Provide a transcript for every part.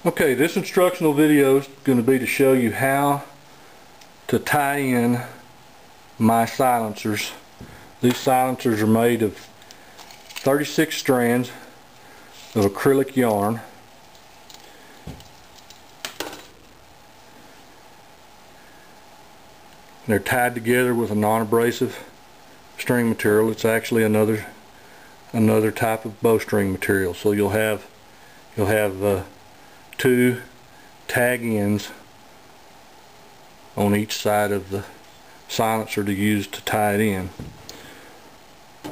Okay, this instructional video is going to be to show you how to tie in my silencers. These silencers are made of 36 strands of acrylic yarn. They're tied together with a non-abrasive string material. It's actually another type of bowstring material. So you'll have two tag ends on each side of the silencer to use to tie it in.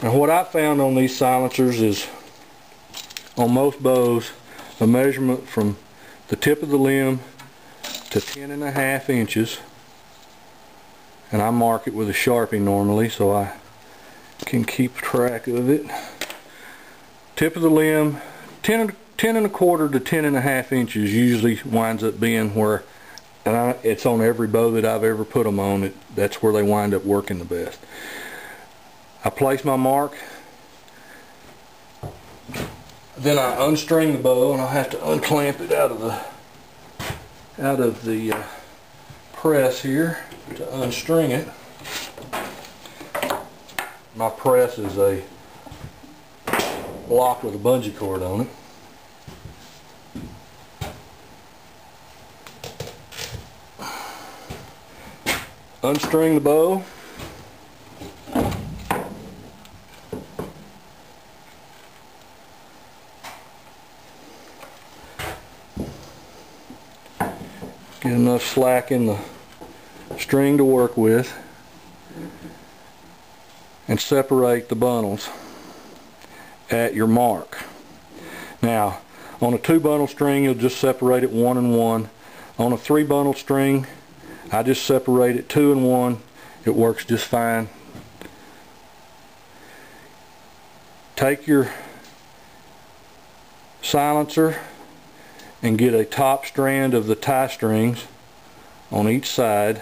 Now what I found on these silencers is, on most bows, a measurement from the tip of the limb to 10.5 inches, and I mark it with a Sharpie normally so I can keep track of it. Tip of the limb, 10.25 to 10.5 inches usually winds up being where, and it's on every bow that I've ever put them on, that's where they wind up working the best. I place my mark, then I unstring the bow, and I have to unclamp it out of the press here to unstring it. My press is a block with a bungee cord on it. Unstring the bow. Get enough slack in the string to work with, and separate the bundles at your mark. Now, on a 2-bundle string, you'll just separate it 1 and 1. On a 3-bundle string, I just separate it 2 and 1. It works just fine. Take your silencer and get a top strand of the tie strings on each side,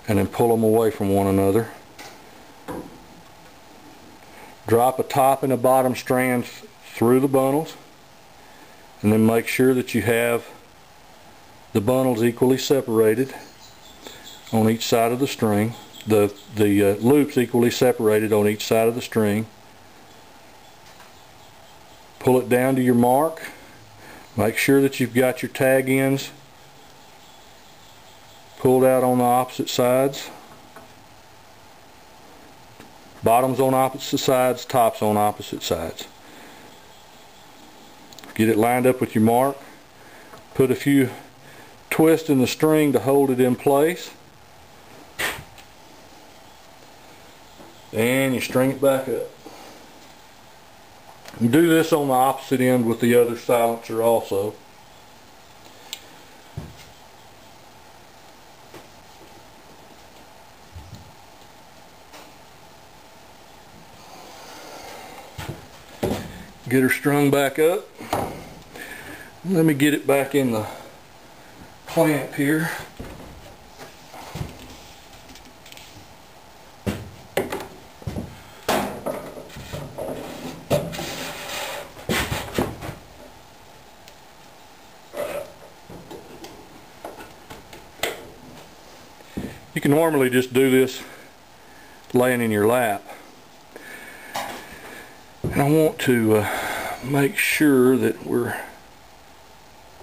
and then pull them away from one another. Drop a top and a bottom strands through the bundles, and then make sure that you have the bundles equally separated on each side of the string, the loops equally separated on each side of the string. Pull it down to your mark. Make sure that you've got your tag ends pulled out on the opposite sides. Bottoms on opposite sides, tops on opposite sides. Get it lined up with your mark. Put a few twists in the string to hold it in place. And you string it back up. You do this on the opposite end with the other silencer also. Get her strung back up. Let me get it back in the clamp here. You can normally just do this laying in your lap. And I want to make sure that we're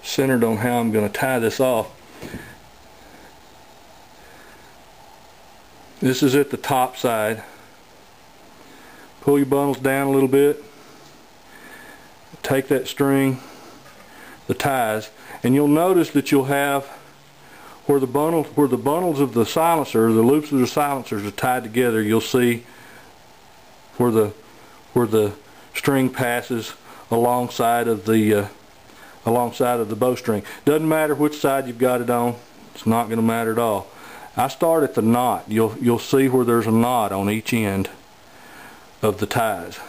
centered on how I'm going to tie this off. This is at the top side. Pull your bundles down a little bit. Take that string, the ties, and you'll notice that you'll have where the bundles of the silencer, the loops of the silencers are tied together. You'll see where the string passes alongside of the bowstring. Doesn't matter which side you've got it on. It's not going to matter at all. I start at the knot. You'll see where there's a knot on each end of the ties.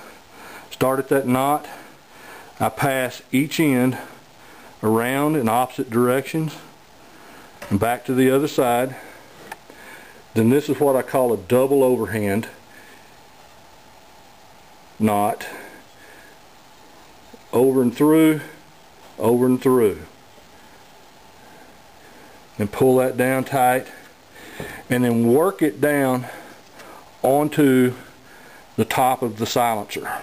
Start at that knot. I pass each end around in opposite directions and back to the other side. Then this is what I call a double overhand knot. over and through, over and through. And pull that down tight, and then work it down onto the top of the silencer.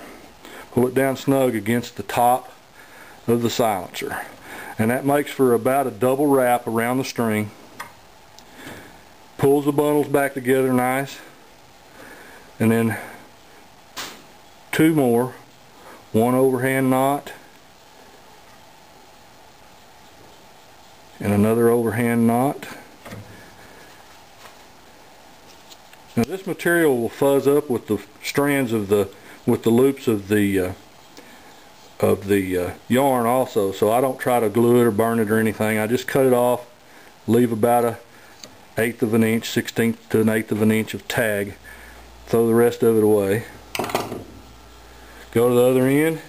Pull it down snug against the top of the silencer. And that makes for about a double wrap around the string. Pulls the bundles back together nice. And then two more. One overhand knot and another overhand knot. Now this material will fuzz up with the strands of the loops of the yarn also, so I don't try to glue it or burn it or anything. I just cut it off, leave about a 1/8 of an inch, 1/16 to an 1/8 of an inch of tag, throw the rest of it away. Go to the other end,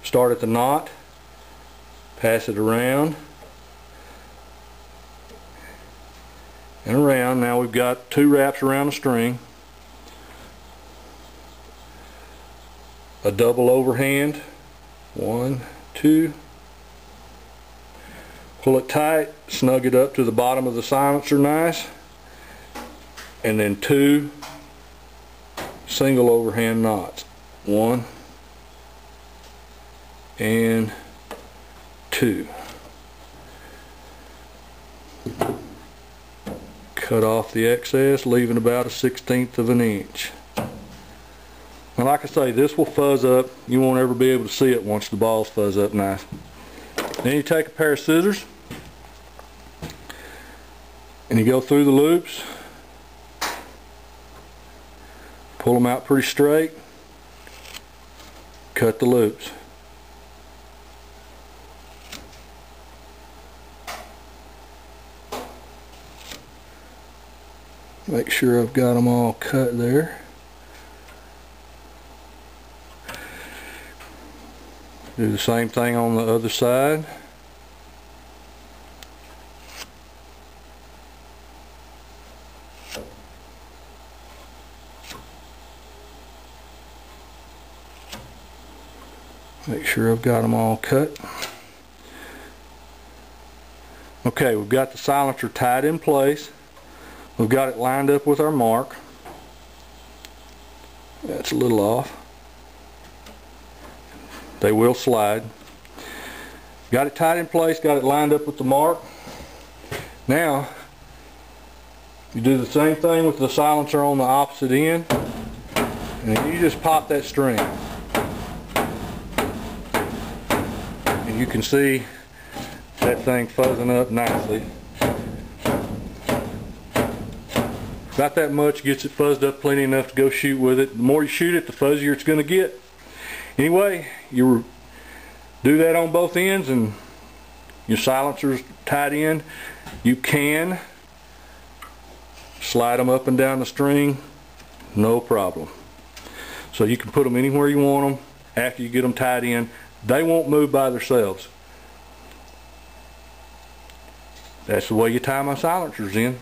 start at the knot, pass it around and around. Now we've got 2 wraps around the string, a double overhand, 1, 2, pull it tight, snug it up to the bottom of the silencer nice, and then 2 single overhand knots, 1 and 2. Cut off the excess, leaving about a 1/16 of an inch. Now like I say, this will fuzz up. You won't ever be able to see it once the balls fuzz up nice. Then you take a pair of scissors and you go through the loops, pull them out pretty straight, cut the loops. Make sure I've got them all cut there. Do the same thing on the other side. Make sure I've got them all cut. Okay, we've got the silencer tied in place. We've got it lined up with our mark. That's a little off. They will slide. Got it tied in place, got it lined up with the mark. Now, you do the same thing with the silencer on the opposite end, and then you just pop that string. And you can see that thing fuzzing up nicely. About that much gets it fuzzed up plenty enough to go shoot with it. The more you shoot it, the fuzzier it's going to get. Anyway, you do that on both ends and your silencer's tied in. You can slide them up and down the string, no problem. So you can put them anywhere you want them after you get them tied in. They won't move by themselves. That's the way you tie my silencers in.